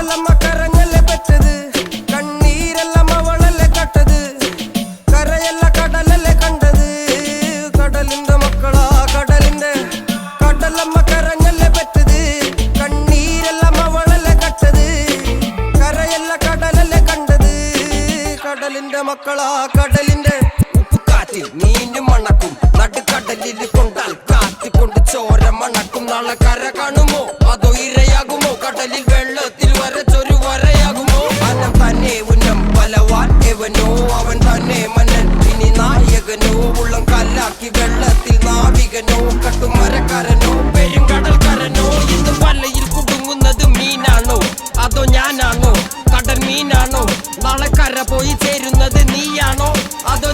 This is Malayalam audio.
കടലമ്മ കരഞ്ഞല്ലേ പെറ്റത്, കണ്ണീരെല്ലാം അവളല്ലേ കട്ടത്, കരയല്ല കടലല്ലേ കണ്ടത്. കടലിന്റെ മക്കളാ കടലിന്റെ, കടലമ്മ കരഞ്ഞല്ലേ പെറ്റത്, കണ്ണീരെല്ലാം അവളല്ലേ കട്ടത്, കരയല്ല കടലല്ലേ കണ്ടത്. കടലിന്റെ മക്കളാ കടലിന്റെ. ഉപ്പുകാറ്റിൽ മീനും മണക്കും, നടുക്കടലിൽ കൊണ്ടാൽ കാറ്റിക്കൊണ്ട് ചോര മണക്കും. നാളെ കര കാണുമോ അതോ ഇരയാകുമോ, കടലിൽ വെള്ളത്തിൽ വരച്ചൊരു വരയാകുമോ. അനം തന്നെ ഉന്നം ബലവാൻ എവനോ, അവൻ തന്നെ മന്നൻ ഇനി നായകനോ. ഉള്ളം കല്ലാക്കി വെള്ളത്തിൽ നാവികനോ, കട്ടുമരക്കാരനോ പെരുങ്കടൽക്കാരനോ. ഇന്ന് വലയിൽ കുടുങ്ങുന്നത് മീനാണോ അതോ ഞാനാണോ, കടൽ മീനാണോ. നാളെ കര പോയി ചേരുന്നത് നീയാണോ അതോ